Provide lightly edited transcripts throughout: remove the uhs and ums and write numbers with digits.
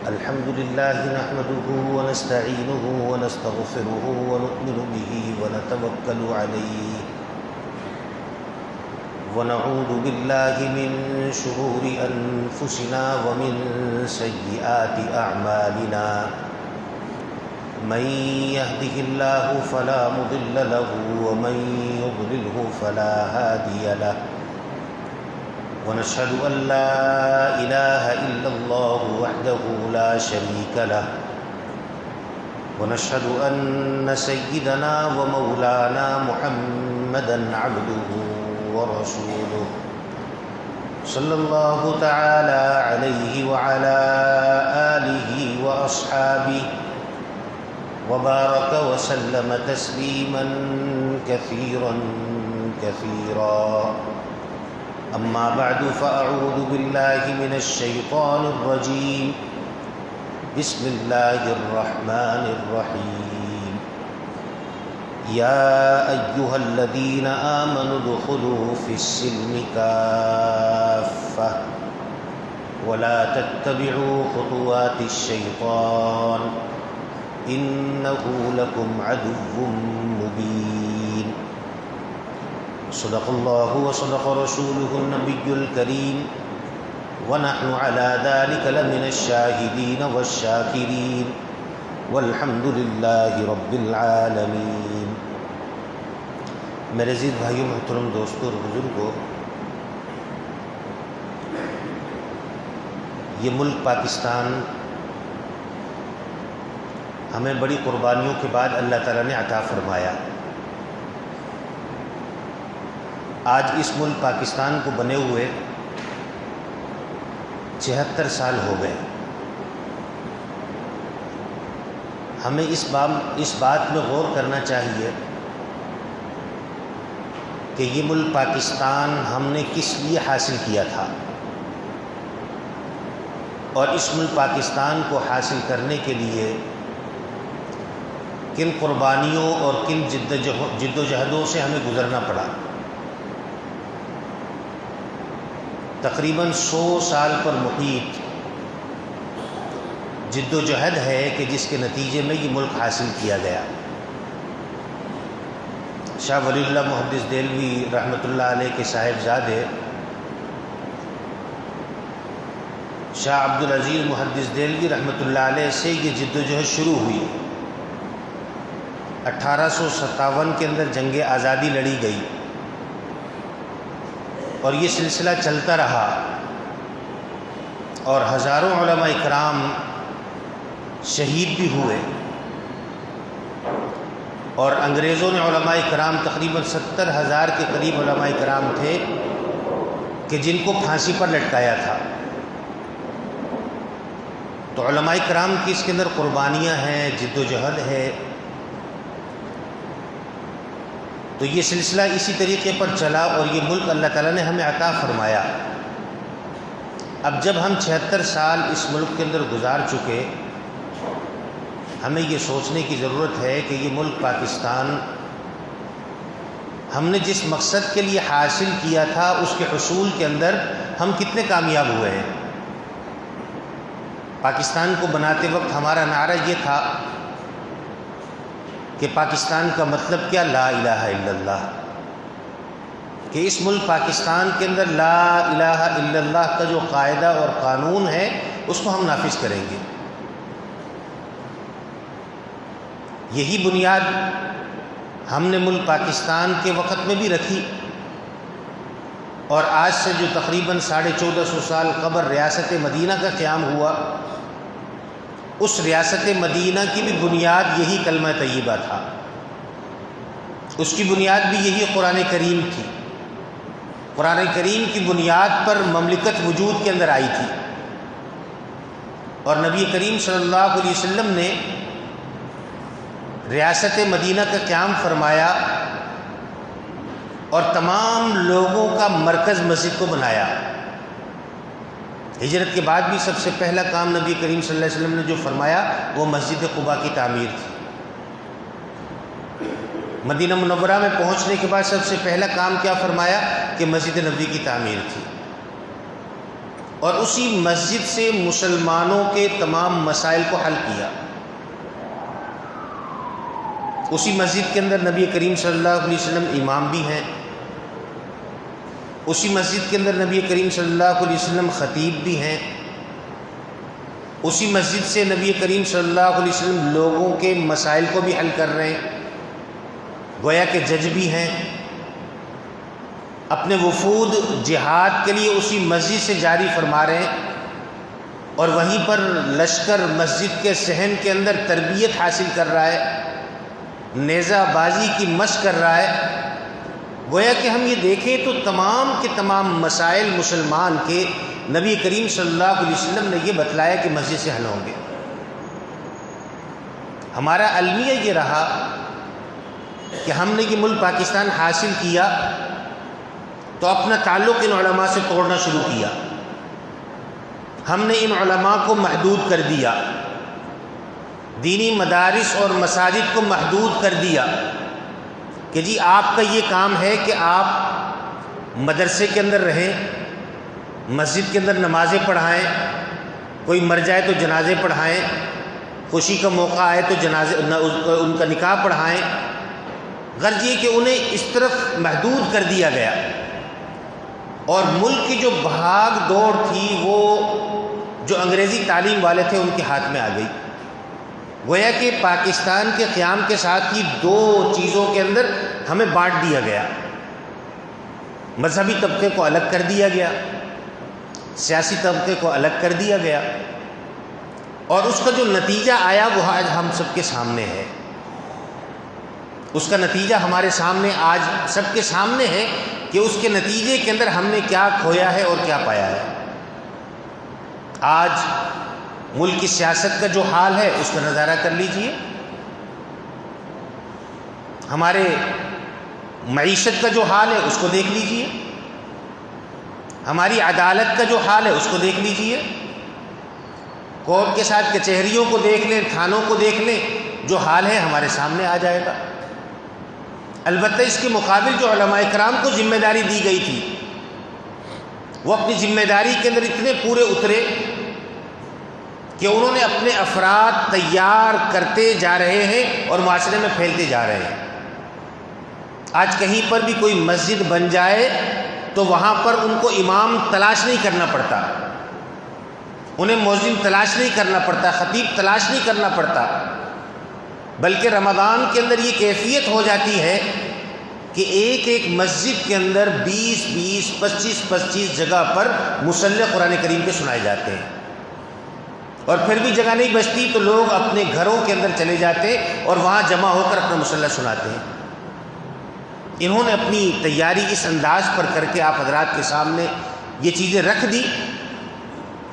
الحمد لله نحمده ونستعينه ونستغفره ونؤمن به ونتوكل عليه ونعوذ بالله من شرور أنفسنا ومن سيئات أعمالنا من يهده الله فلا مضل له ومن يضلله فلا هادي له ونشهد أن لا إله إلا الله وحده لا شريك له ونشهد أن سيدنا ومولانا محمدا عبده ورسوله صلى الله تعالى عليه وعلى آله وأصحابه وبارك وسلم تسليما كثيرا كثيرا أما بعد فأعوذ بالله من الشيطان الرجيم بسم الله الرحمن الرحيم يا أيها الذين آمنوا ادخلوا في السلم كافة ولا تتبعوا خطوات الشيطان إنه لكم عدو مبين صدق الله وصدق رسوله النبي الكريم ونحن على ذلك لمن الشاهدين والشاكرين والحمد لله رب العالمين۔ میرے عزیز بھائیوں، محترم دوستوں اور بزرگوں، یہ ملک پاکستان ہمیں بڑی قربانیوں کے بعد اللہ تعالیٰ نے عطا فرمایا۔ آج اس ملک پاکستان کو بنے ہوئے 76 سال ہو گئے۔ ہمیں اس بات میں غور کرنا چاہیے کہ یہ ملک پاکستان ہم نے کس لیے حاصل کیا تھا، اور اس ملک پاکستان کو حاصل کرنے کے لیے کن قربانیوں اور کن جد و جہدوں سے ہمیں گزرنا پڑا۔ تقریباً 100 سال پر محیط جد و جہد ہے کہ جس کے نتیجے میں یہ ملک حاصل کیا گیا۔ شاہ ولی اللہ محدث دہلوی رحمۃ اللہ علیہ کے صاحبزادے شاہ عبدالعزیز محدث دہلوی رحمۃ اللہ علیہ سے یہ جد و جہد شروع ہوئی۔ 1857 کے اندر جنگ آزادی لڑی گئی اور یہ سلسلہ چلتا رہا، اور ہزاروں علماء اکرام شہید بھی ہوئے، اور انگریزوں نے علماء اکرام تقریباً 70,000 کے قریب علماء اکرام تھے کہ جن کو پھانسی پر لٹکایا تھا۔ تو علماء اکرام کی اس کے اندر قربانیاں ہیں، جد و جہد ہے۔ تو یہ سلسلہ اسی طریقے پر چلا اور یہ ملک اللہ تعالیٰ نے ہمیں عطا فرمایا۔ اب جب ہم 76 سال اس ملک کے اندر گزار چکے، ہمیں یہ سوچنے کی ضرورت ہے کہ یہ ملک پاکستان ہم نے جس مقصد کے لیے حاصل کیا تھا اس کے حصول کے اندر ہم کتنے کامیاب ہوئے ہیں۔ پاکستان کو بناتے وقت ہمارا نعرہ یہ تھا کہ پاکستان کا مطلب کیا؟ لا الہ الا اللہ، کہ اس ملک پاکستان کے اندر لا الہ الا اللہ کا جو قاعدہ اور قانون ہے اس کو ہم نافذ کریں گے۔ یہی بنیاد ہم نے ملک پاکستان کے وقت میں بھی رکھی، اور آج سے جو تقریباً 1450 سال قبل ریاست مدینہ کا قیام ہوا، اس ریاست مدینہ کی بھی بنیاد یہی کلمہ طیبہ تھا، اس کی بنیاد بھی یہی قرآن کریم تھی۔ قرآن کریم کی بنیاد پر مملکت وجود کے اندر آئی تھی، اور نبی کریم صلی اللہ علیہ وسلم نے ریاست مدینہ کا قیام فرمایا اور تمام لوگوں کا مرکز مسجد کو بنایا۔ ہجرت کے بعد بھی سب سے پہلا کام نبی کریم صلی اللہ علیہ وسلم نے جو فرمایا وہ مسجد قباء کی تعمیر تھی۔ مدینہ منورہ میں پہنچنے کے بعد سب سے پہلا کام کیا فرمایا کہ مسجد نبوی کی تعمیر تھی، اور اسی مسجد سے مسلمانوں کے تمام مسائل کو حل کیا۔ اسی مسجد کے اندر نبی کریم صلی اللہ علیہ وسلم امام بھی ہیں، اسی مسجد کے اندر نبی کریم صلی اللہ علیہ وسلم خطیب بھی ہیں، اسی مسجد سے نبی کریم صلی اللہ علیہ وسلم لوگوں کے مسائل کو بھی حل کر رہے ہیں، گویا کہ جج بھی ہیں۔ اپنے وفود جہاد کے لیے اسی مسجد سے جاری فرما رہے ہیں، اور وہیں پر لشکر مسجد کے صحن کے اندر تربیت حاصل کر رہا ہے، نیزہ بازی کی مشق کر رہا ہے۔ گویا کہ ہم یہ دیکھیں تو تمام کے تمام مسائل مسلمان کے نبی کریم صلی اللہ علیہ وسلم نے یہ بتلایا کہ مسجد سے حل ہوں گے۔ ہمارا المیہ یہ رہا کہ ہم نے یہ ملک پاکستان حاصل کیا تو اپنا تعلق ان علماء سے توڑنا شروع کیا۔ ہم نے ان علماء کو محدود کر دیا، دینی مدارس اور مساجد کو محدود کر دیا کہ جی آپ کا یہ کام ہے کہ آپ مدرسے کے اندر رہیں، مسجد کے اندر نمازیں پڑھائیں، کوئی مر جائے تو جنازے پڑھائیں، خوشی کا موقع آئے تو جنازے ان کا نکاح پڑھائیں۔ غرض یہ کہ انہیں اس طرف محدود کر دیا گیا، اور ملک کی جو بھاگ دوڑ تھی وہ جو انگریزی تعلیم والے تھے ان کے ہاتھ میں آ گئی۔ گویا کہ پاکستان کے قیام کے ساتھ ہی دو چیزوں کے اندر ہمیں بانٹ دیا گیا، مذہبی طبقے کو الگ کر دیا گیا، سیاسی طبقے کو الگ کر دیا گیا، اور اس کا جو نتیجہ آیا وہ آج ہم سب کے سامنے ہے۔ اس کا نتیجہ ہمارے سامنے آج سب کے سامنے ہے کہ اس کے نتیجے کے اندر ہم نے کیا کھویا ہے اور کیا پایا ہے۔ آج ملک کی سیاست کا جو حال ہے اس کا نظارہ کر لیجئے، ہمارے معیشت کا جو حال ہے اس کو دیکھ لیجئے، ہماری عدالت کا جو حال ہے اس کو دیکھ لیجئے، کورٹ کے ساتھ کچہریوں کو دیکھ لیں، تھانوں کو دیکھ لیں، جو حال ہے ہمارے سامنے آ جائے گا۔ البتہ اس کے مقابل جو علماء کرام کو ذمہ داری دی گئی تھی وہ اپنی ذمہ داری کے اندر اتنے پورے اترے کہ انہوں نے اپنے افراد تیار کرتے جا رہے ہیں اور معاشرے میں پھیلتے جا رہے ہیں۔ آج کہیں پر بھی کوئی مسجد بن جائے تو وہاں پر ان کو امام تلاش نہیں کرنا پڑتا، انہیں مؤذن تلاش نہیں کرنا پڑتا، خطیب تلاش نہیں کرنا پڑتا، بلکہ رمضان کے اندر یہ کیفیت ہو جاتی ہے کہ ایک ایک مسجد کے اندر 20 25 جگہ پر مصلی قرآن کریم کے سنائے جاتے ہیں، اور پھر بھی جگہ نہیں بچتی تو لوگ اپنے گھروں کے اندر چلے جاتے اور وہاں جمع ہو کر اپنا مصلی سناتے ہیں۔ انہوں نے اپنی تیاری اس انداز پر کر کے آپ حضرات کے سامنے یہ چیزیں رکھ دی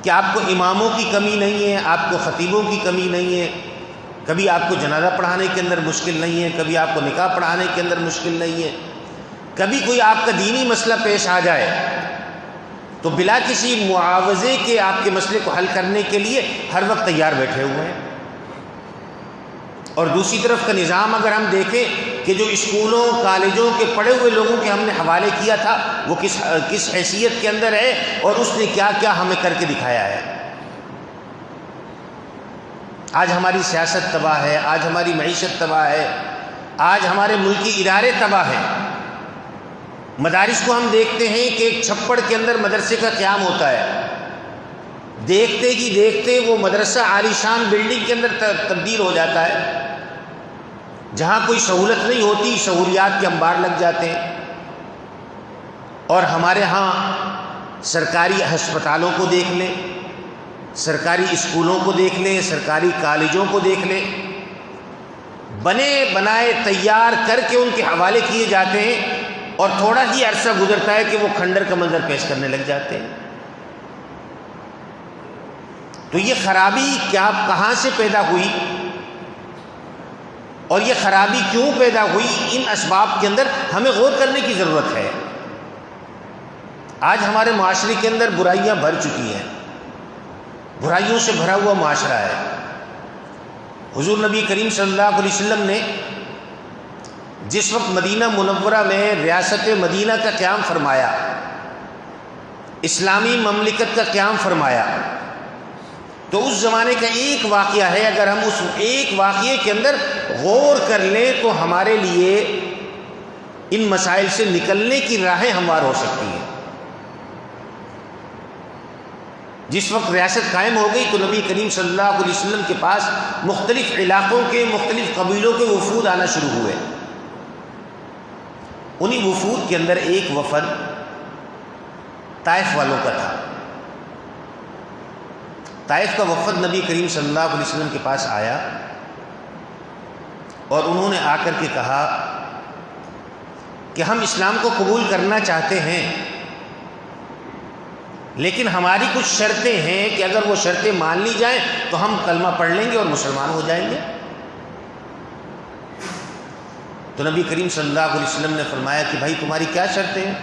کہ آپ کو اماموں کی کمی نہیں ہے، آپ کو خطیبوں کی کمی نہیں ہے، کبھی آپ کو جنازہ پڑھانے کے اندر مشکل نہیں ہے، کبھی آپ کو نکاح پڑھانے کے اندر مشکل نہیں ہے، کبھی کوئی آپ کا دینی مسئلہ پیش آ جائے تو بلا کسی معاوضے کے آپ کے مسئلے کو حل کرنے کے لیے ہر وقت تیار بیٹھے ہوئے ہیں۔ اور دوسری طرف کا نظام اگر ہم دیکھیں کہ جو اسکولوں کالجوں کے پڑھے ہوئے لوگوں کے ہم نے حوالے کیا تھا وہ کس حیثیت کے اندر ہے اور اس نے کیا کیا ہمیں کر کے دکھایا ہے۔ آج ہماری سیاست تباہ ہے، آج ہماری معیشت تباہ ہے، آج ہمارے ملکی ادارے تباہ ہیں۔ مدارس کو ہم دیکھتے ہیں کہ ایک چھپڑ کے اندر مدرسے کا قیام ہوتا ہے، دیکھتے ہی دیکھتے وہ مدرسہ عالی شان بلڈنگ کے اندر تبدیل ہو جاتا ہے۔ جہاں کوئی سہولت نہیں ہوتی سہولیات کے انبار لگ جاتے ہیں۔ اور ہمارے ہاں سرکاری ہسپتالوں کو دیکھ لیں، سرکاری اسکولوں کو دیکھ لیں، سرکاری کالجوں کو دیکھ لیں، بنے بنائے تیار کر کے ان کے حوالے کیے جاتے ہیں اور تھوڑا ہی عرصہ گزرتا ہے کہ وہ کھنڈر کا منظر پیش کرنے لگ جاتے ہیں۔ تو یہ خرابی کہاں سے پیدا ہوئی اور یہ خرابی کیوں پیدا ہوئی، ان اسباب کے اندر ہمیں غور کرنے کی ضرورت ہے۔ آج ہمارے معاشرے کے اندر برائیاں بھر چکی ہیں، برائیوں سے بھرا ہوا معاشرہ ہے۔ حضور نبی کریم صلی اللہ علیہ وسلم نے جس وقت مدینہ منورہ میں ریاست مدینہ کا قیام فرمایا اسلامی مملکت کا قیام فرمایا، تو اس زمانے کا ایک واقعہ ہے، اگر ہم اس ایک واقعے کے اندر غور کر لیں تو ہمارے لیے ان مسائل سے نکلنے کی راہیں ہموار ہو سکتی ہیں۔ جس وقت ریاست قائم ہو گئی تو نبی کریم صلی اللہ علیہ وسلم کے پاس مختلف علاقوں کے مختلف قبیلوں کے وفود آنا شروع ہوئے۔ انہی وفود کے اندر ایک وفد طائف والوں کا تھا۔ طائف کا وفد نبی کریم صلی اللہ علیہ وسلم کے پاس آیا اور انہوں نے آ کر کے کہا کہ ہم اسلام کو قبول کرنا چاہتے ہیں، لیکن ہماری کچھ شرطیں ہیں کہ اگر وہ شرطیں مان لی جائیں تو ہم کلمہ پڑھ لیں گے اور مسلمان ہو جائیں گے۔ تو نبی کریم صلی اللہ علیہ وسلم نے فرمایا کہ بھائی تمہاری کیا شرطیں ہیں؟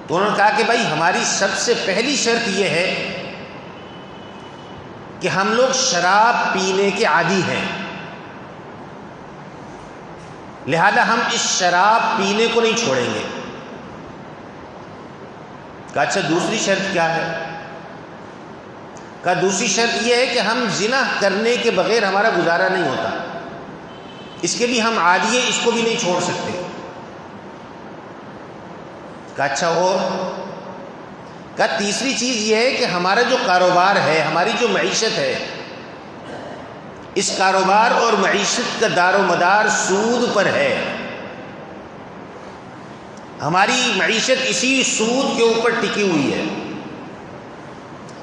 تو انہوں نے کہا کہ بھائی ہماری سب سے پہلی شرط یہ ہے کہ ہم لوگ شراب پینے کے عادی ہیں، لہذا ہم اس شراب پینے کو نہیں چھوڑیں گے۔ کہا اچھا دوسری شرط کیا ہے؟ کہا دوسری شرط یہ ہے کہ ہم زنا کرنے کے بغیر ہمارا گزارا نہیں ہوتا، اس کے بھی ہم عادی ہیں، اس کو بھی نہیں چھوڑ سکتے۔ کہا اچھا اور؟ کہا تیسری چیز یہ ہے کہ ہمارا جو کاروبار ہے، ہماری جو معیشت ہے، اس کاروبار اور معیشت کا دار و مدار سود پر ہے، ہماری معیشت اسی سود کے اوپر ٹکی ہوئی ہے،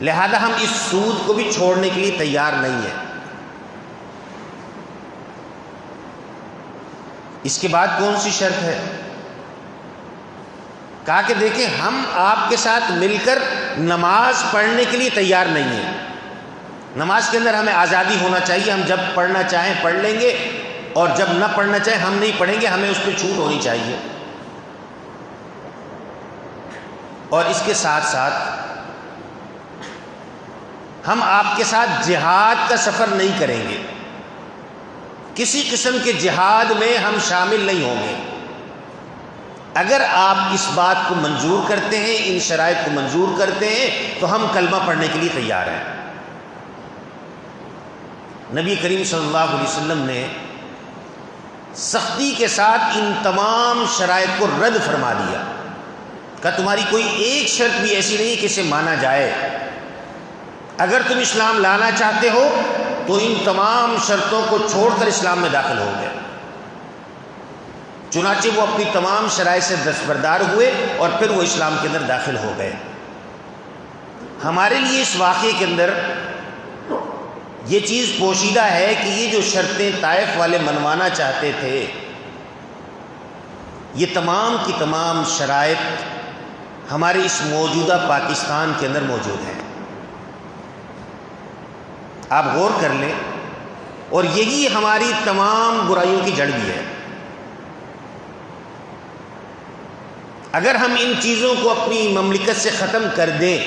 لہذا ہم اس سود کو بھی چھوڑنے کے لیے تیار نہیں ہیں۔ اس کے بعد کون سی شرط ہے؟ کہا کہ دیکھیں ہم آپ کے ساتھ مل کر نماز پڑھنے کے لیے تیار نہیں ہیں، نماز کے اندر ہمیں آزادی ہونا چاہیے، ہم جب پڑھنا چاہیں پڑھ لیں گے اور جب نہ پڑھنا چاہیں ہم نہیں پڑھیں گے، ہمیں اس پہ چھوٹ ہونی چاہیے۔ اور اس کے ساتھ ساتھ ہم آپ کے ساتھ جہاد کا سفر نہیں کریں گے، کسی قسم کے جہاد میں ہم شامل نہیں ہوں گے۔ اگر آپ اس بات کو منظور کرتے ہیں، ان شرائط کو منظور کرتے ہیں تو ہم کلمہ پڑھنے کے لیے تیار ہیں۔ نبی کریم صلی اللہ علیہ وسلم نے سختی کے ساتھ ان تمام شرائط کو رد فرما دیا کہ تمہاری کوئی ایک شرط بھی ایسی نہیں کہ اسے مانا جائے، اگر تم اسلام لانا چاہتے ہو تو ان تمام شرطوں کو چھوڑ کر اسلام میں داخل ہو گئے۔ چنانچہ وہ اپنی تمام شرائط سے دستبردار ہوئے اور پھر وہ اسلام کے اندر داخل ہو گئے۔ ہمارے لیے اس واقعے کے اندر یہ چیز پوشیدہ ہے کہ یہ جو شرطیں طائف والے منوانا چاہتے تھے، یہ تمام کی تمام شرائط ہمارے اس موجودہ پاکستان کے اندر موجود ہیں۔ آپ غور کر لیں، اور یہی ہماری تمام برائیوں کی جڑ بھی ہے۔ اگر ہم ان چیزوں کو اپنی مملکت سے ختم کر دیں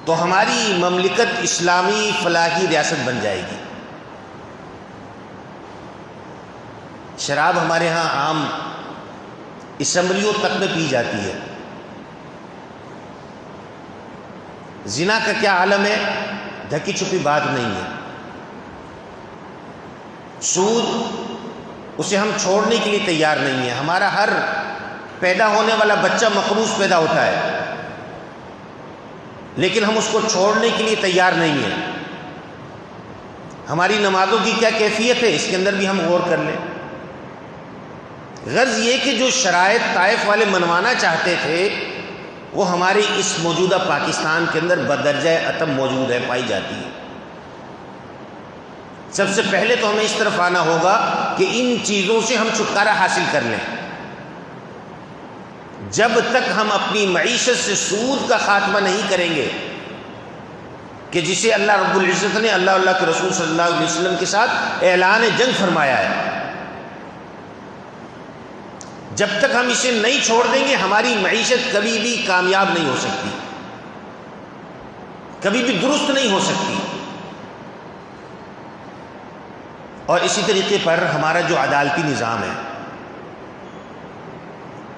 تو ہماری مملکت اسلامی فلاحی ریاست بن جائے گی۔ شراب ہمارے ہاں عام اسمبلیوں تک میں پی جاتی ہے۔ زنا کا کیا عالم ہے؟ ڈھکی چھپی بات نہیں ہے۔ سود، اسے ہم چھوڑنے کے لیے تیار نہیں ہیں۔ ہمارا ہر پیدا ہونے والا بچہ مقروض پیدا ہوتا ہے، لیکن ہم اس کو چھوڑنے کے لیے تیار نہیں ہیں۔ ہماری نمازوں کی کیا کیفیت ہے، اس کے اندر بھی ہم غور کر لیں۔ غرض یہ کہ جو شرائط طائف والے منوانا چاہتے تھے وہ ہماری اس موجودہ پاکستان کے اندر بدرجہ اتم موجود ہے، پائی جاتی ہے۔ سب سے پہلے تو ہمیں اس طرف آنا ہوگا کہ ان چیزوں سے ہم چھٹکارا حاصل کر لیں۔ جب تک ہم اپنی معیشت سے سود کا خاتمہ نہیں کریں گے کہ جسے اللہ رب العزت نے اللہ کے رسول صلی اللہ علیہ وسلم کے ساتھ اعلان جنگ فرمایا ہے، جب تک ہم اسے نہیں چھوڑ دیں گے ہماری معیشت کبھی بھی کامیاب نہیں ہو سکتی، کبھی بھی درست نہیں ہو سکتی۔ اور اسی طریقے پر ہمارا جو عدالتی نظام ہے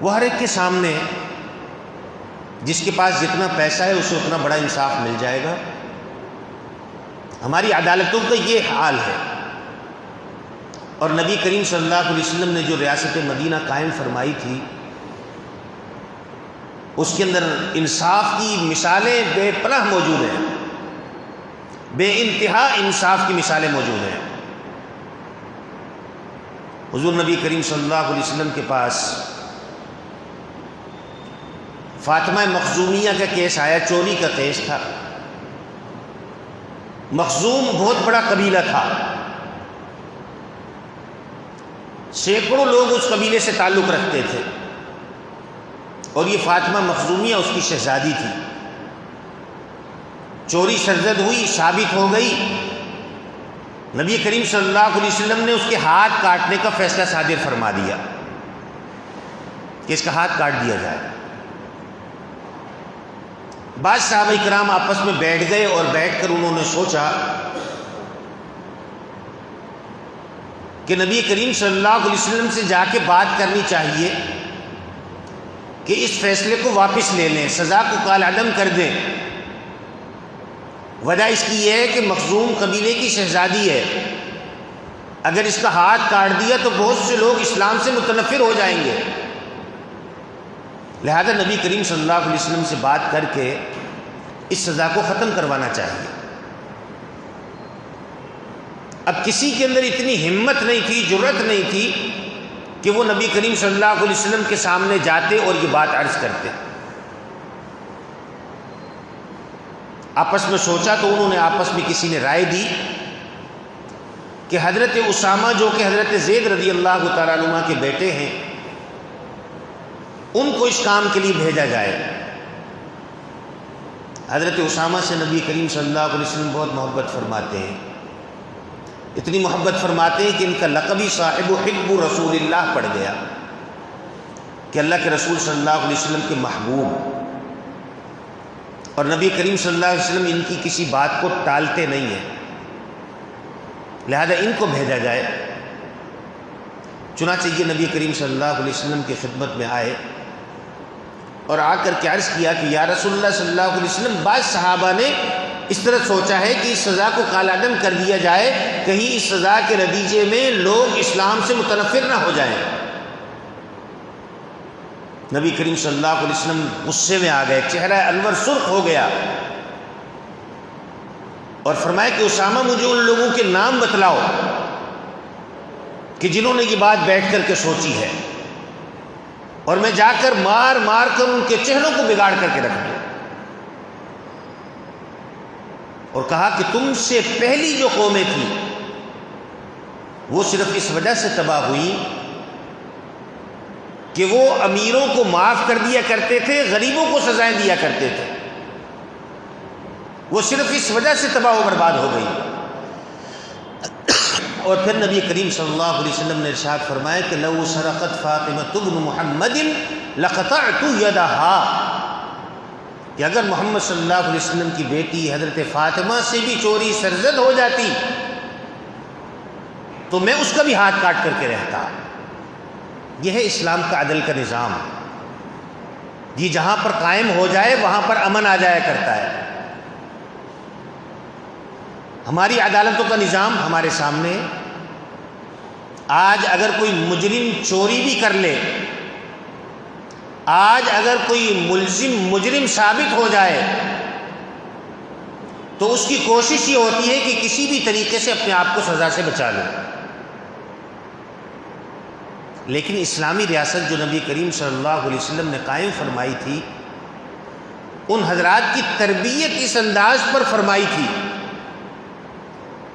وہ ہر ایک کے سامنے، جس کے پاس جتنا پیسہ ہے اسے اتنا بڑا انصاف مل جائے گا۔ ہماری عدالتوں کا یہ حال ہے، اور نبی کریم صلی اللہ علیہ وسلم نے جو ریاست مدینہ قائم فرمائی تھی اس کے اندر انصاف کی مثالیں بے پناہ موجود ہیں، بے انتہا انصاف کی مثالیں موجود ہیں۔ حضور نبی کریم صلی اللہ علیہ وسلم کے پاس فاطمہ مخزومیہ کا کیس آیا، چوری کا کیس تھا۔ مخزوم بہت بڑا قبیلہ تھا، سینکڑوں لوگ اس قبیلے سے تعلق رکھتے تھے، اور یہ فاطمہ مخزومیہ اس کی شہزادی تھی۔ چوری سرزد ہوئی، ثابت ہو گئی، نبی کریم صلی اللہ علیہ وسلم نے اس کے ہاتھ کاٹنے کا فیصلہ صادر فرما دیا کہ اس کا ہاتھ کاٹ دیا جائے۔ بعض صحابہ کرام آپس میں بیٹھ گئے، اور بیٹھ کر انہوں نے سوچا کہ نبی کریم صلی اللہ علیہ وسلم سے جا کے بات کرنی چاہیے کہ اس فیصلے کو واپس لے لیں، سزا کو کالعدم کر دیں۔ وجہ اس کی یہ ہے کہ مخزوم قبیلے کی شہزادی ہے، اگر اس کا ہاتھ کاٹ دیا تو بہت سے لوگ اسلام سے متنفر ہو جائیں گے، لہذا نبی کریم صلی اللہ علیہ وسلم سے بات کر کے اس سزا کو ختم کروانا چاہیے۔ اب کسی کے اندر اتنی ہمت نہیں تھی، جرأت نہیں تھی کہ وہ نبی کریم صلی اللہ علیہ وسلم کے سامنے جاتے اور یہ بات عرض کرتے۔ آپس میں سوچا تو انہوں نے آپس میں کسی نے رائے دی کہ حضرت اسامہ جو کہ حضرت زید رضی اللہ تعالیٰ عنہ کے بیٹے ہیں، ان کو اس کام کے لیے بھیجا جائے۔ حضرت اسامہ سے نبی کریم صلی اللہ علیہ وسلم بہت محبت فرماتے ہیں، اتنی محبت فرماتے ہیں کہ ان کا لقب ہی صاحب حب رسول اللہ پڑ گیا، کہ اللہ کے رسول صلی اللہ علیہ وسلم کے محبوب، اور نبی کریم صلی اللہ علیہ وسلم ان کی کسی بات کو ٹالتے نہیں ہیں، لہذا ان کو بھیجا جائے۔ چنانچہ یہ نبی کریم صلی اللہ علیہ وسلم کی خدمت میں آئے اور آ کر کے عرض کیا کہ یا رسول اللہ صلی اللہ علیہ وسلم، بعض صحابہ نے اس طرح سوچا ہے کہ اس سزا کو کالعدم کر دیا جائے، کہیں اس سزا کے نتیجے میں لوگ اسلام سے متنفر نہ ہو جائیں۔ نبی کریم صلی اللہ علیہ وسلم غصے میں آ گئے، چہرہ انور سرخ ہو گیا، اور فرمایا کہ اسامہ مجھے ان لوگوں کے نام بتلاؤ کہ جنہوں نے یہ بات بیٹھ کر کے سوچی ہے، اور میں جا کر مار مار کر ان کے چہروں کو بگاڑ کر کے رکھ دوں۔ اور کہا کہ تم سے پہلی جو قومیں تھیں وہ صرف اس وجہ سے تباہ ہوئی کہ وہ امیروں کو معاف کر دیا کرتے تھے، غریبوں کو سزائیں دیا کرتے تھے، وہ صرف اس وجہ سے تباہ و برباد ہو گئی۔ اور پھر نبی کریم صلی اللہ علیہ وسلم نے ارشاد فرمایا کہ لو سرقت فاطمہ بن محمد لقطعت یدہا، کہ اگر محمد صلی اللہ علیہ وسلم کی بیٹی حضرت فاطمہ سے بھی چوری سرزد ہو جاتی تو میں اس کا بھی ہاتھ کاٹ کر کے رہتا۔ یہ ہے اسلام کا عدل کا نظام، یہ جہاں پر قائم ہو جائے وہاں پر امن آ جایا کرتا ہے۔ ہماری عدالتوں کا نظام ہمارے سامنے، آج اگر کوئی مجرم چوری بھی کر لے، آج اگر کوئی ملزم مجرم ثابت ہو جائے تو اس کی کوشش یہ ہوتی ہے کہ کسی بھی طریقے سے اپنے آپ کو سزا سے بچا لے۔ لیکن اسلامی ریاست جو نبی کریم صلی اللہ علیہ وسلم نے قائم فرمائی تھی، ان حضرات کی تربیت اس انداز پر فرمائی تھی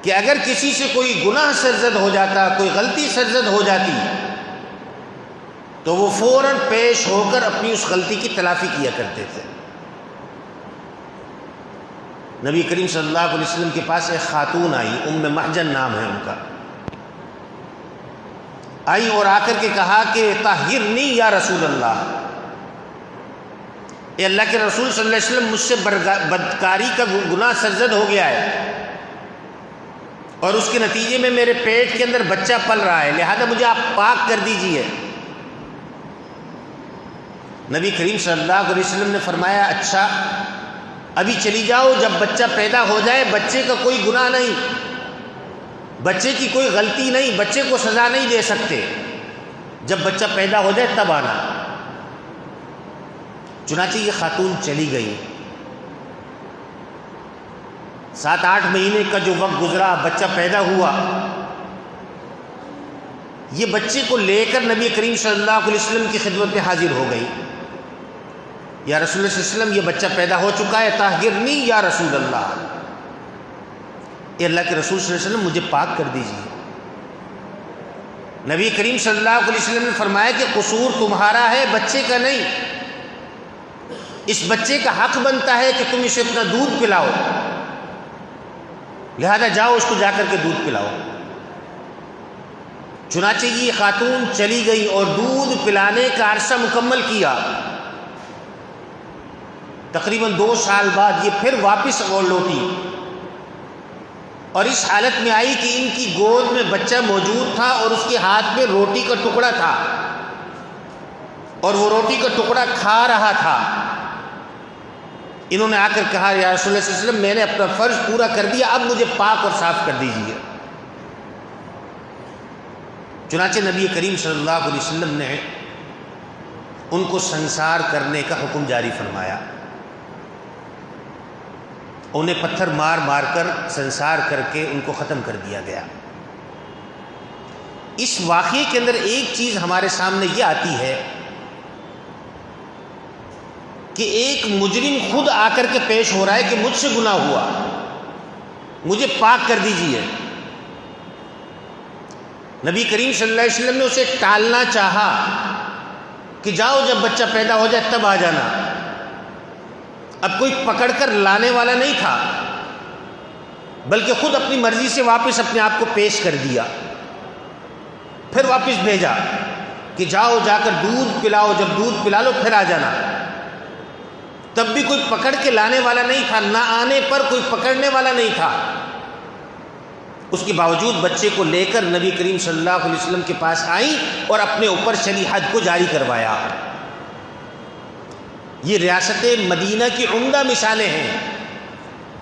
کہ اگر کسی سے کوئی گناہ سرزد ہو جاتا، کوئی غلطی سرزد ہو جاتی، تو وہ فوراً پیش ہو کر اپنی اس غلطی کی تلافی کیا کرتے تھے۔ نبی کریم صلی اللہ علیہ وسلم کے پاس ایک خاتون آئی، ام محجن نام ہے ان کا، آئی اور آ کر کے کہا کہ طہرنی یا رسول اللہ، اے اللہ کے رسول صلی اللہ علیہ وسلم، مجھ سے بدکاری کا گناہ سرزد ہو گیا ہے، اور اس کے نتیجے میں میرے پیٹ کے اندر بچہ پل رہا ہے، لہذا مجھے آپ پاک کر دیجئے۔ نبی کریم صلی اللہ علیہ وسلم نے فرمایا اچھا ابھی چلی جاؤ، جب بچہ پیدا ہو جائے بچے کا کوئی گناہ نہیں، بچے کی کوئی غلطی نہیں، بچے کو سزا نہیں دے سکتے، جب بچہ پیدا ہو جائے تب آنا۔ چنانچہ یہ خاتون چلی گئی، 7-8 مہینے کا جو وقت گزرا، بچہ پیدا ہوا، یہ بچے کو لے کر نبی کریم صلی اللہ علیہ وسلم کی خدمت میں حاضر ہو گئی۔ یا رسول اللہ صلی اللہ علیہ وسلم، یہ بچہ پیدا ہو چکا ہے، طاہرنی یا رسول اللہ، اے اللہ کے رسول صلی اللہ علیہ وسلم مجھے پاک کر دیجیے۔ نبی کریم صلی اللہ علیہ وسلم نے فرمایا کہ قصور تمہارا ہے، بچے کا نہیں، اس بچے کا حق بنتا ہے کہ تم اسے اپنا دودھ پلاؤ، لہذا جاؤ اس کو جا کر کے دودھ پلاؤ۔ چنانچہ یہ خاتون چلی گئی اور دودھ پلانے کا عرصہ مکمل کیا۔ تقریباً 2 سال بعد یہ پھر واپس لوٹی اور اس حالت میں آئی کہ ان کی گود میں بچہ موجود تھا اور اس کے ہاتھ میں روٹی کا ٹکڑا تھا اور وہ روٹی کا ٹکڑا کھا رہا تھا۔ انہوں نے آ کر کہا یا رسول اللہ صلی اللہ علیہ وسلم، میں نے اپنا فرض پورا کر دیا، اب مجھے پاک اور صاف کر دیجیے۔ چنانچہ نبی کریم صلی اللہ علیہ وسلم نے ان کو سنسار کرنے کا حکم جاری فرمایا، انہیں پتھر مار مار کر سنسار کر کے ان کو ختم کر دیا گیا۔ اس واقعے کے اندر ایک چیز ہمارے سامنے یہ آتی ہے کہ ایک مجرم خود آ کر کے پیش ہو رہا ہے کہ مجھ سے گناہ ہوا، مجھے پاک کر دیجیے۔ نبی کریم صلی اللہ علیہ وسلم نے اسے ٹالنا چاہا کہ جاؤ جب بچہ پیدا ہو جائے تب آ جانا۔ اب کوئی پکڑ کر لانے والا نہیں تھا، بلکہ خود اپنی مرضی سے واپس اپنے آپ کو پیش کر دیا، پھر واپس بھیجا کہ جاؤ جا کر دودھ پلاؤ، جب دودھ پلا لو پھر آ جانا۔ تب بھی کوئی پکڑ کے لانے والا نہیں تھا، نہ آنے پر کوئی پکڑنے والا نہیں تھا۔ اس کے باوجود بچے کو لے کر نبی کریم صلی اللہ علیہ وسلم کے پاس آئیں اور اپنے اوپر چلی حد کو جاری کروایا۔ یہ ریاست مدینہ کی عمدہ مثالیں ہیں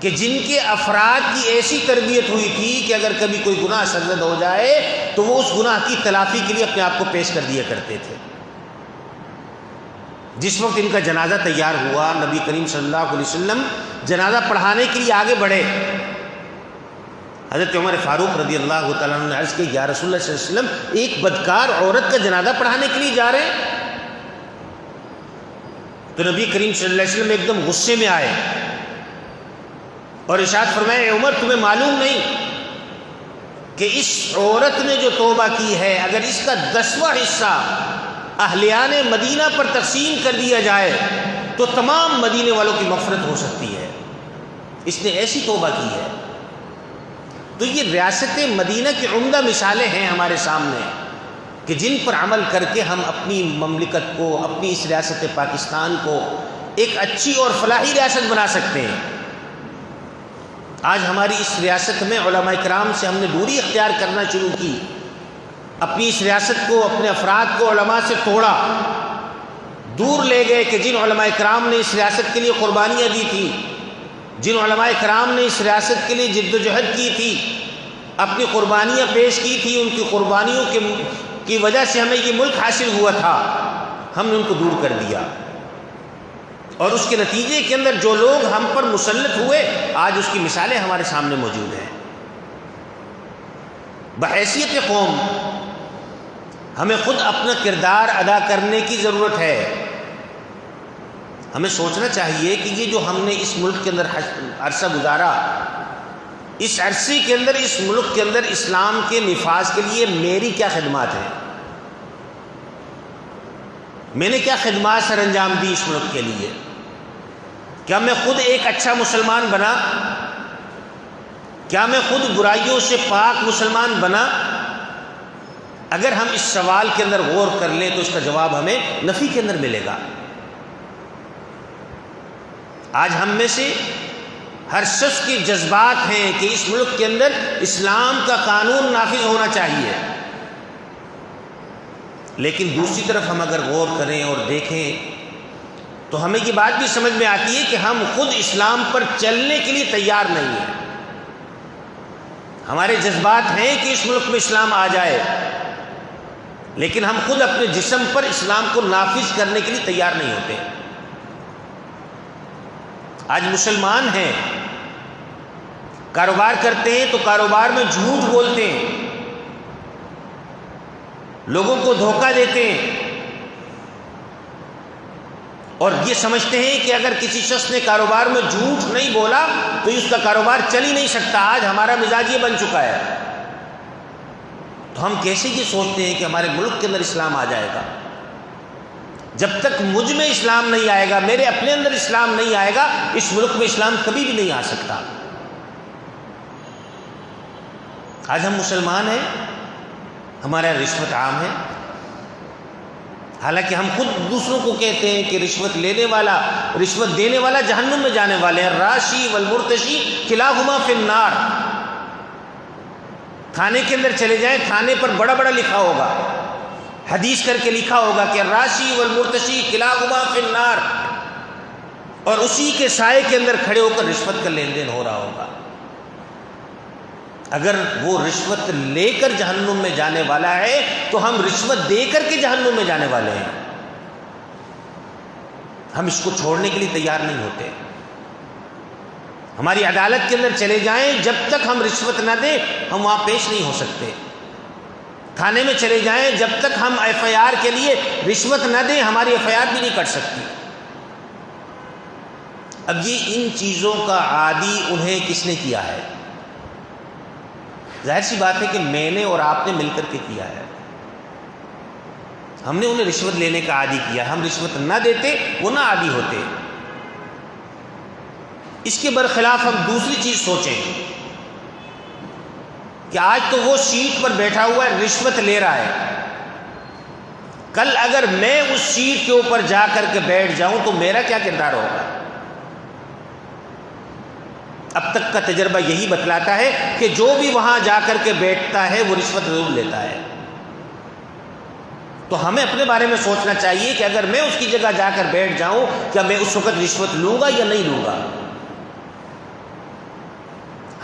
کہ جن کے افراد کی ایسی تربیت ہوئی تھی کہ اگر کبھی کوئی گناہ سرزد ہو جائے تو وہ اس گناہ کی تلافی کے لیے اپنے آپ کو پیش کر دیا کرتے تھے۔ جس وقت ان کا جنازہ تیار ہوا، نبی کریم صلی اللہ علیہ وسلم جنازہ پڑھانے کے لیے آگے بڑھے۔ حضرت عمر فاروق رضی اللہ تعالیٰ عنہ نے عرض کیا یا رسول اللہ صلی اللہ علیہ وسلم، ایک بدکار عورت کا جنازہ پڑھانے کے لیے جا رہے ہیں؟ تو نبی کریم صلی اللہ علیہ وسلم ایک دم غصے میں آئے اور ارشاد فرمایا اے عمر، تمہیں معلوم نہیں کہ اس عورت نے جو توبہ کی ہے، اگر اس کا 10واں حصہ اہلیان مدینہ پر تقسیم کر دیا جائے تو تمام مدینے والوں کی مغفرت ہو سکتی ہے، اس نے ایسی توبہ کی ہے۔ تو یہ ریاست مدینہ کی عمدہ مثالیں ہیں ہمارے سامنے کہ جن پر عمل کر کے ہم اپنی مملکت کو، اپنی اس ریاست پاکستان کو ایک اچھی اور فلاحی ریاست بنا سکتے ہیں۔ آج ہماری اس ریاست میں علماء کرام سے ہم نے دوری اختیار کرنا شروع کی، اپنی اس ریاست کو، اپنے افراد کو علماء سے توڑا، دور لے گئے کہ جن علماء کرام نے اس ریاست کے لیے قربانیاں دی تھی، جن علماء کرام نے اس ریاست کے لیے جد و جہد کی تھی، اپنی قربانیاں پیش کی تھی، ان کی قربانیوں کی وجہ سے ہمیں یہ ملک حاصل ہوا تھا، ہم نے ان کو دور کر دیا، اور اس کے نتیجے کے اندر جو لوگ ہم پر مسلط ہوئے آج اس کی مثالیں ہمارے سامنے موجود ہیں۔ بحیثیت قوم ہمیں خود اپنا کردار ادا کرنے کی ضرورت ہے۔ ہمیں سوچنا چاہیے کہ یہ جو ہم نے اس ملک کے اندر عرصہ گزارا، اس عرصے کے اندر اس ملک کے اندر اسلام کے نفاذ کے لیے میری کیا خدمات ہیں، میں نے کیا خدمات سر انجام دی اس ملک کے لیے؟ کیا میں خود ایک اچھا مسلمان بنا؟ کیا میں خود برائیوں سے پاک مسلمان بنا؟ اگر ہم اس سوال کے اندر غور کر لیں تو اس کا جواب ہمیں نفی کے اندر ملے گا۔ آج ہم میں سے ہر شخص کے جذبات ہیں کہ اس ملک کے اندر اسلام کا قانون نافذ ہونا چاہیے، لیکن دوسری طرف ہم اگر غور کریں اور دیکھیں تو ہمیں یہ بات بھی سمجھ میں آتی ہے کہ ہم خود اسلام پر چلنے کے لیے تیار نہیں ہیں. ہمارے جذبات ہیں کہ اس ملک میں اسلام آ جائے، لیکن ہم خود اپنے جسم پر اسلام کو نافذ کرنے کے لیے تیار نہیں ہوتے. آج مسلمان ہیں، کاروبار کرتے ہیں تو کاروبار میں جھوٹ بولتے ہیں، لوگوں کو دھوکہ دیتے ہیں، اور یہ سمجھتے ہیں کہ اگر کسی شخص نے کاروبار میں جھوٹ نہیں بولا تو اس کا کاروبار چل ہی نہیں سکتا. آج ہمارا مزاج یہ بن چکا ہے. تو ہم کیسے یہ سوچتے ہیں کہ ہمارے ملک کے اندر اسلام آ جائے گا؟ جب تک مجھ میں اسلام نہیں آئے گا، میرے اپنے اندر اسلام نہیں آئے گا، اس ملک میں اسلام کبھی بھی نہیں آ سکتا. آج ہم مسلمان ہیں، ہمارا رشوت عام ہے، حالانکہ ہم خود دوسروں کو کہتے ہیں کہ رشوت لینے والا، رشوت دینے والا جہنم میں جانے والے ہیں. راشی والمرتشی کلاہما فی النار. تھانے کے اندر چلے جائیں، تھانے پر بڑا بڑا لکھا ہوگا، حدیث کر کے لکھا ہوگا کہ راشی والمرتشی کلاہما فی النار، اور اسی کے سائے کے اندر کھڑے ہو کر رشوت کا لین دین ہو رہا ہوگا. اگر وہ رشوت لے کر جہنم میں جانے والا ہے تو ہم رشوت دے کر کے جہنم میں جانے والے ہیں. ہم اس کو چھوڑنے کے لیے تیار نہیں ہوتے. ہماری عدالت کے اندر چلے جائیں، جب تک ہم رشوت نہ دیں ہم وہاں پیش نہیں ہو سکتے. تھانے میں چلے جائیں، جب تک ہم ایف آئی آر کے لیے رشوت نہ دیں ہماری ایف آئی آر بھی نہیں کٹ سکتی. اب یہ ان چیزوں کا عادی انہیں کس نے کیا ہے؟ ظاہر سی بات ہے کہ میں نے اور آپ نے مل کر کے کیا ہے. ہم نے انہیں رشوت لینے کا عادی کیا. ہم رشوت نہ دیتے وہ نہ عادی ہوتے. اس کے برخلاف ہم دوسری چیز سوچیں کہ آج تو وہ سیٹ پر بیٹھا ہوا ہے، رشوت لے رہا ہے. کل اگر میں اس سیٹ کے اوپر جا کر کے بیٹھ جاؤں تو میرا کیا کردار ہوگا؟ اب تک کا تجربہ یہی بتلاتا ہے کہ جو بھی وہاں جا کر کے بیٹھتا ہے وہ رشوت ضرور لیتا ہے. تو ہمیں اپنے بارے میں سوچنا چاہیے کہ اگر میں اس کی جگہ جا کر بیٹھ جاؤں کیا میں اس وقت رشوت لوں گا یا نہیں لوں گا؟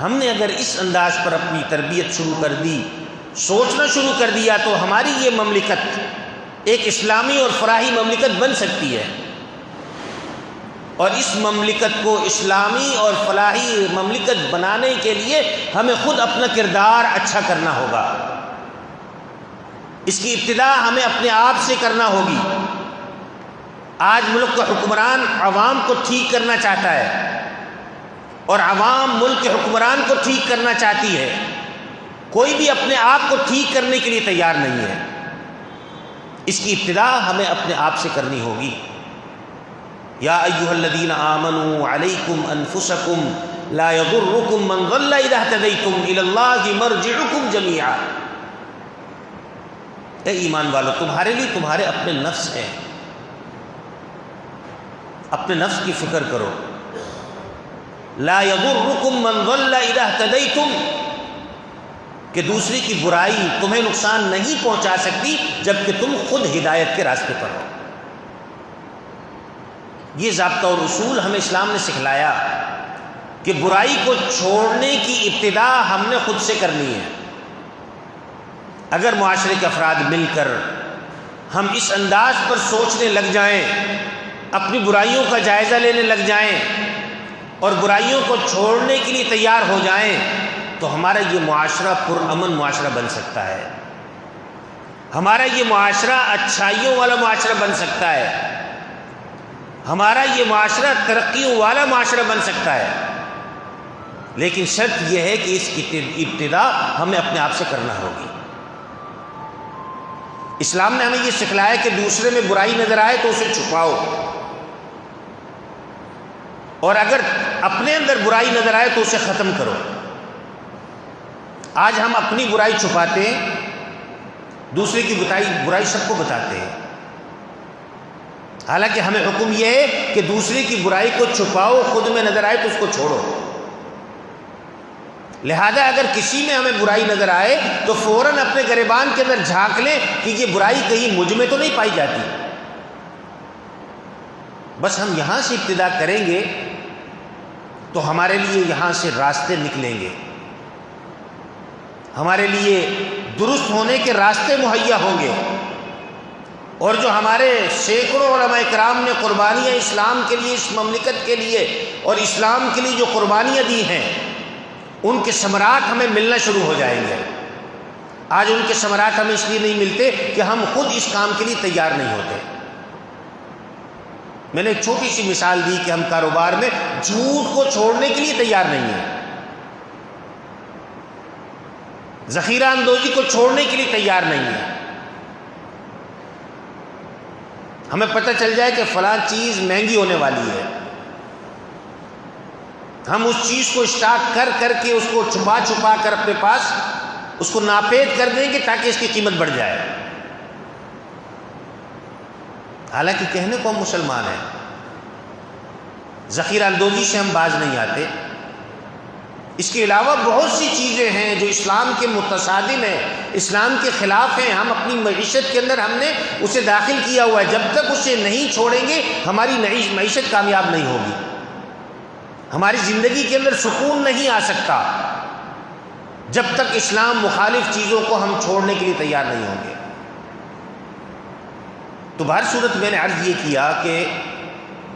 ہم نے اگر اس انداز پر اپنی تربیت شروع کر دی، سوچنا شروع کر دیا، تو ہماری یہ مملکت ایک اسلامی اور فلاحی مملکت بن سکتی ہے. اور اس مملکت کو اسلامی اور فلاحی مملکت بنانے کے لیے ہمیں خود اپنا کردار اچھا کرنا ہوگا. اس کی ابتدا ہمیں اپنے آپ سے کرنا ہوگی. آج ملک کا حکمران عوام کو ٹھیک کرنا چاہتا ہے اور عوام ملک کے حکمران کو ٹھیک کرنا چاہتی ہے. کوئی بھی اپنے آپ کو ٹھیک کرنے کے لیے تیار نہیں ہے. اس کی ابتدا ہمیں اپنے آپ سے کرنی ہوگی. یا ایھا الذین آمنوا علیکم انفسکم لا یضرکم من ضل اذا اہتدیتم الی اللہ مرجعکم جمیعا. اے ایمان والو، تمہارے لیے تمہارے اپنے نفس ہیں. اپنے نفس کی فکر کرو. لا یضرکم من ضل اذا اہتدیتم، کہ دوسری کی برائی تمہیں نقصان نہیں پہنچا سکتی جبکہ تم خود ہدایت کے راستے پر ہو. یہ ضابطہ اور اصول ہمیں اسلام نے سکھلایا کہ برائی کو چھوڑنے کی ابتدا ہم نے خود سے کرنی ہے. اگر معاشرے کے افراد مل کر ہم اس انداز پر سوچنے لگ جائیں، اپنی برائیوں کا جائزہ لینے لگ جائیں اور برائیوں کو چھوڑنے کے لیے تیار ہو جائیں تو ہمارا یہ معاشرہ پرامن معاشرہ بن سکتا ہے. ہمارا یہ معاشرہ اچھائیوں والا معاشرہ بن سکتا ہے. ہمارا یہ معاشرہ ترقیوں والا معاشرہ بن سکتا ہے. لیکن شرط یہ ہے کہ اس کی ابتدا ہمیں اپنے آپ سے کرنا ہوگی. اسلام نے ہمیں یہ سکھلایا کہ دوسرے میں برائی نظر آئے تو اسے چھپاؤ، اور اگر اپنے اندر برائی نظر آئے تو اسے ختم کرو. آج ہم اپنی برائی چھپاتے ہیں، دوسرے کی برائی سب کو بتاتے ہیں. حالانکہ ہمیں حکم یہ ہے کہ دوسرے کی برائی کو چھپاؤ، خود میں نظر آئے تو اس کو چھوڑو. لہذا اگر کسی میں ہمیں برائی نظر آئے تو فوراً اپنے گریبان کے اندر جھانک لیں کہ یہ برائی کہیں مجھ میں تو نہیں پائی جاتی. بس ہم یہاں سے ابتدا کریں گے تو ہمارے لیے یہاں سے راستے نکلیں گے، ہمارے لیے درست ہونے کے راستے مہیا ہوں گے، اور جو ہمارے سینکڑوں علماء کرام نے قربانیاں اسلام کے لیے، اس مملکت کے لیے اور اسلام کے لیے جو قربانیاں دی ہیں، ان کے ثمرات ہمیں ملنا شروع ہو جائیں گے۔ آج ان کے ثمرات ہمیں اس لیے نہیں ملتے کہ ہم خود اس کام کے لیے تیار نہیں ہوتے۔ میں نے ایک چھوٹی سی مثال دی کہ ہم کاروبار میں جھوٹ کو چھوڑنے کے لیے تیار نہیں ہیں، ذخیرہ اندوزی کو چھوڑنے کے لیے تیار نہیں ہیں۔ ہمیں پتہ چل جائے کہ فلاں چیز مہنگی ہونے والی ہے، ہم اس چیز کو اسٹاک کر کر کے اس کو چھپا چھپا کر اپنے پاس اس کو ناپید کر دیں گے تاکہ اس کی قیمت بڑھ جائے، حالانکہ کہنے کو ہم مسلمان ہیں، ذخیرہ اندوزی سے ہم باز نہیں آتے۔ اس کے علاوہ بہت سی چیزیں ہیں جو اسلام کے متصادم ہیں، اسلام کے خلاف ہیں، ہم اپنی معیشت کے اندر ہم نے اسے داخل کیا ہوا ہے۔ جب تک اسے نہیں چھوڑیں گے ہماری معیشت کامیاب نہیں ہوگی، ہماری زندگی کے اندر سکون نہیں آ سکتا جب تک اسلام مخالف چیزوں کو ہم چھوڑنے کے لیے تیار نہیں ہوں گے۔ تو بہر صورت میں نے عرض یہ کیا کہ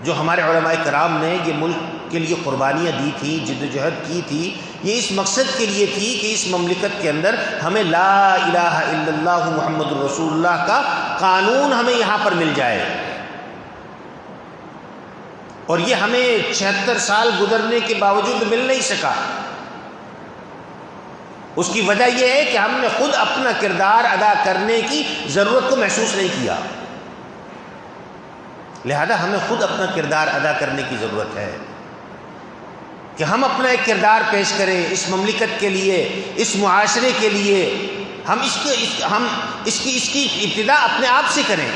جو ہمارے علماء کرام نے یہ ملک کے لیے قربانیاں دی تھی، جد و جہد کی تھی، یہ اس مقصد کے لیے تھی کہ اس مملکت کے اندر ہمیں لا الہ الا اللہ محمد الرسول اللہ کا قانون ہمیں یہاں پر مل جائے، اور یہ ہمیں 76 سال گزرنے کے باوجود مل نہیں سکا۔ اس کی وجہ یہ ہے کہ ہم نے خود اپنا کردار ادا کرنے کی ضرورت کو محسوس نہیں کیا، لہذا ہمیں خود اپنا کردار ادا کرنے کی ضرورت ہے کہ ہم اپنا ایک کردار پیش کریں اس مملکت کے لیے، اس معاشرے کے لیے۔ ہم اس کی ابتدا اپنے آپ سے کریں۔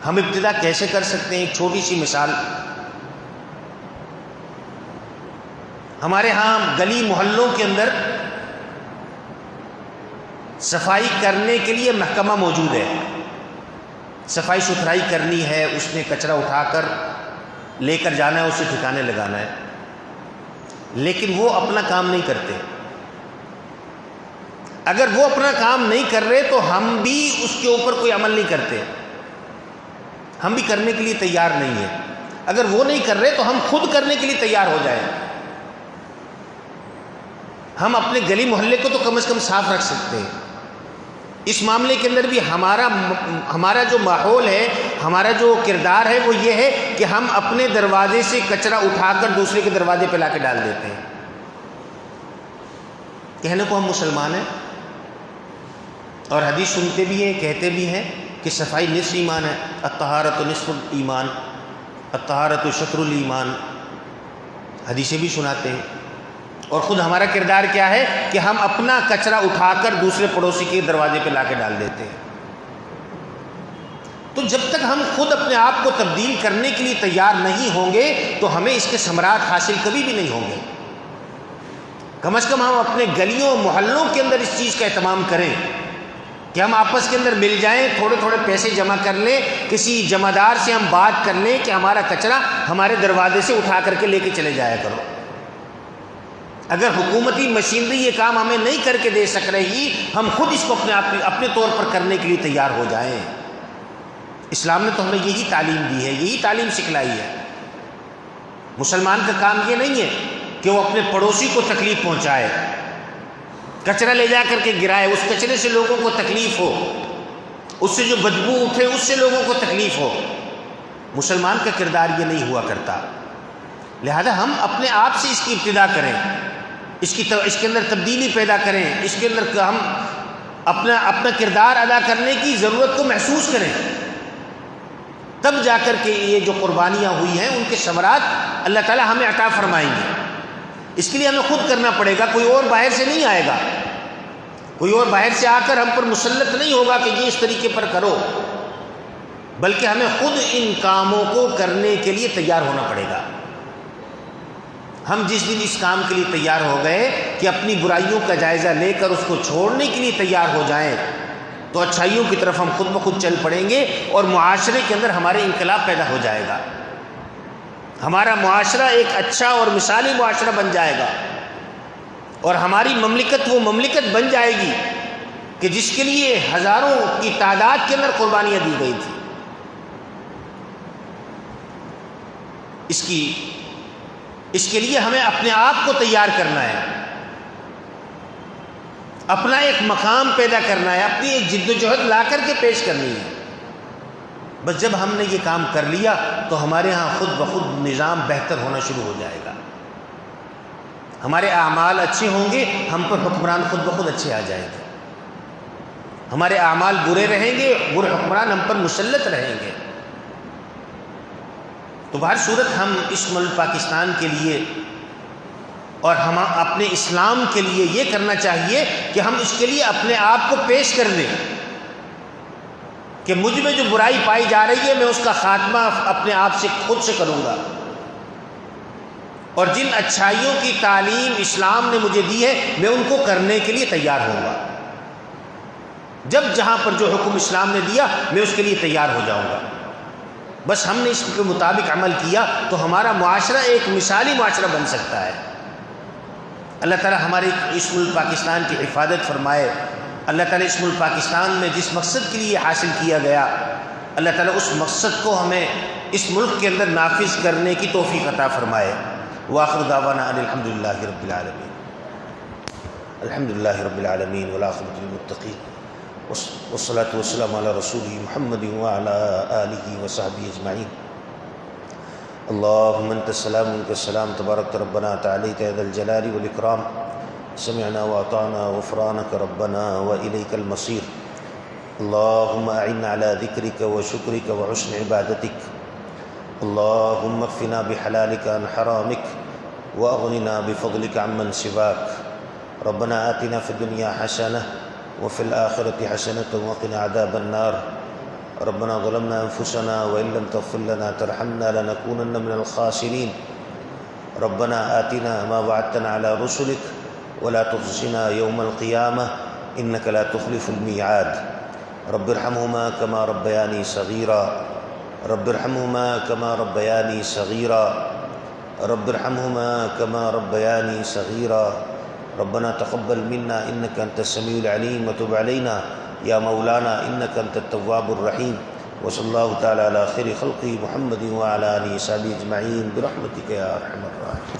ہم ابتدا کیسے کر سکتے ہیں؟ ایک چھوٹی سی مثال، ہمارے ہاں گلی محلوں کے اندر صفائی کرنے کے لیے محکمہ موجود ہے، صفائی ستھرائی کرنی ہے، اس میں کچرا اٹھا کر لے کر جانا ہے، اسے ٹھکانے لگانا ہے، لیکن وہ اپنا کام نہیں کرتے۔ اگر وہ اپنا کام نہیں کر رہے تو ہم بھی اس کے اوپر کوئی عمل نہیں کرتے، ہم بھی کرنے کے لیے تیار نہیں ہیں۔ اگر وہ نہیں کر رہے تو ہم خود کرنے کے لیے تیار ہو جائیں۔ ہم اپنے گلی محلے کو تو کم از کم صاف رکھ سکتے ہیں۔ اس معاملے کے اندر بھی ہمارا جو ماحول ہے، ہمارا جو کردار ہے وہ یہ ہے کہ ہم اپنے دروازے سے کچرا اٹھا کر دوسرے کے دروازے پہ لا کے ڈال دیتے ہیں۔ کہنے کو ہم مسلمان ہیں، اور حدیث سنتے بھی ہیں، کہتے بھی ہیں کہ صفائی نصف ایمان ہے، الطہارۃ نصف الایمان، الطہارۃ شطر الایمان، حدیثیں بھی سناتے ہیں۔ اور خود ہمارا کردار کیا ہے کہ ہم اپنا کچرا اٹھا کر دوسرے پڑوسی کے دروازے پہ لا کے ڈال دیتے ہیں۔ تو جب تک ہم خود اپنے آپ کو تبدیل کرنے کے لیے تیار نہیں ہوں گے تو ہمیں اس کے ثمرات حاصل کبھی بھی نہیں ہوں گے۔ کم از کم ہم اپنے گلیوں محلوں کے اندر اس چیز کا اہتمام کریں کہ ہم آپس کے اندر مل جائیں، تھوڑے تھوڑے پیسے جمع کر لیں، کسی جمع دار سے ہم بات کر لیں کہ ہمارا کچرا ہمارے دروازے سے اٹھا کر کے لے کے چلے جایا کرو۔ اگر حکومتی مشینری یہ کام ہمیں نہیں کر کے دے سک رہی، ہم خود اس کو اپنے طور پر کرنے کے لیے تیار ہو جائیں۔ اسلام نے تو ہمیں یہی تعلیم دی ہے، یہی تعلیم سکھلائی ہے۔ مسلمان کا کام یہ نہیں ہے کہ وہ اپنے پڑوسی کو تکلیف پہنچائے، کچرا لے جا کر کے گرائے، اس کچرے سے لوگوں کو تکلیف ہو، اس سے جو بدبو اٹھے اس سے لوگوں کو تکلیف ہو۔ مسلمان کا کردار یہ نہیں ہوا کرتا، لہذا ہم اپنے آپ سے اس کی ابتدا کریں، اس کے اندر تبدیلی پیدا کریں، اس کے اندر ہم اپنا کردار ادا کرنے کی ضرورت کو محسوس کریں، تب جا کر کے یہ جو قربانیاں ہوئی ہیں ان کے ثمرات اللہ تعالی ہمیں عطا فرمائیں گے۔ اس کے لیے ہمیں خود کرنا پڑے گا، کوئی اور باہر سے نہیں آئے گا، کوئی اور باہر سے آ کر ہم پر مسلط نہیں ہوگا کہ یہ اس طریقے پر کرو، بلکہ ہمیں خود ان کاموں کو کرنے کے لیے تیار ہونا پڑے گا۔ ہم جس دن اس کام کے لیے تیار ہو گئے کہ اپنی برائیوں کا جائزہ لے کر اس کو چھوڑنے کے لیے تیار ہو جائیں، تو اچھائیوں کی طرف ہم خود بخود چل پڑیں گے اور معاشرے کے اندر ہمارے انقلاب پیدا ہو جائے گا. ہمارا معاشرہ ایک اچھا اور مثالی معاشرہ بن جائے گا اور ہماری مملکت وہ مملکت بن جائے گی کہ جس کے لیے ہزاروں کی تعداد کے اندر قربانیاں دی گئی تھی. اس کے لیے ہمیں اپنے آپ کو تیار کرنا ہے، اپنا ایک مقام پیدا کرنا ہے، اپنی ایک جد و جہد لا کر کے پیش کرنی ہے. بس جب ہم نے یہ کام کر لیا تو ہمارے ہاں خود بخود نظام بہتر ہونا شروع ہو جائے گا. ہمارے اعمال اچھے ہوں گے، ہم پر حکمران خود بخود اچھے آ جائیں گے. ہمارے اعمال برے رہیں گے، برے حکمران ہم پر مسلط رہیں گے. تو بہر صورت ہم اس ملک پاکستان کے لیے اور ہم اپنے اسلام کے لیے یہ کرنا چاہیے کہ ہم اس کے لیے اپنے آپ کو پیش کر لیں کہ مجھ میں جو برائی پائی جا رہی ہے میں اس کا خاتمہ اپنے آپ سے خود سے کروں گا، اور جن اچھائیوں کی تعلیم اسلام نے مجھے دی ہے میں ان کو کرنے کے لیے تیار ہوں گا. جب جہاں پر جو حکم اسلام نے دیا میں اس کے لیے تیار ہو جاؤں گا. بس ہم نے اس کے مطابق عمل کیا تو ہمارا معاشرہ ایک مثالی معاشرہ بن سکتا ہے. اللہ تعالیٰ ہمارے اس ملک پاکستان کی حفاظت فرمائے. اللہ تعالیٰ اس ملک پاکستان میں جس مقصد کے لیے حاصل کیا گیا، اللہ تعالیٰ اس مقصد کو ہمیں اس ملک کے اندر نافذ کرنے کی توفیق عطا فرمائے. وآخر دعوانا ان الحمد للہ رب العالمین. الحمد للہ رب العالمین والعاقبۃ للمتقین والصلاة والسلام علی رسولہ محمد وعلی آلہ وصحبہ اجمعین. اللہم انت السلام منک السلام تبارک ربنا تعالیت ذا الجلال والاکرام. سمعنا واطعنا غفرانک ربنا والیک المصیر. اللہم اعنا علی ذکرک وشکرک وحسن عبادتک. اللہم اکفنا بحلالک عن حرامک واغننا بفضلک عمن سواک. ربنا آتنا فی الدنیا حسنہ وفي الآخرة حسنة وقنا عذاب النار. ربنا ظلمنا أنفسنا وإن لم تغفر لنا ترحمنا لنكونن من الخاسرين. ربنا آتنا ما وعدتنا على رسلك ولا تخزنا يوم القيامة إنك لا تخلف الميعاد. رب ارحمهما كما ربياني صغيرا. رب ارحمهما كما ربياني صغيرا. رب ارحمهما كما ربياني صغيرا. ربنا تقبل منا انك انت السميع العليم وتب علينا يا مولانا انك انت التواب الرحيم. وصلى الله تعالى على خير خلقه محمد وعلى اله وصحبه اجمعين برحمتك يا ارحم الراحمين.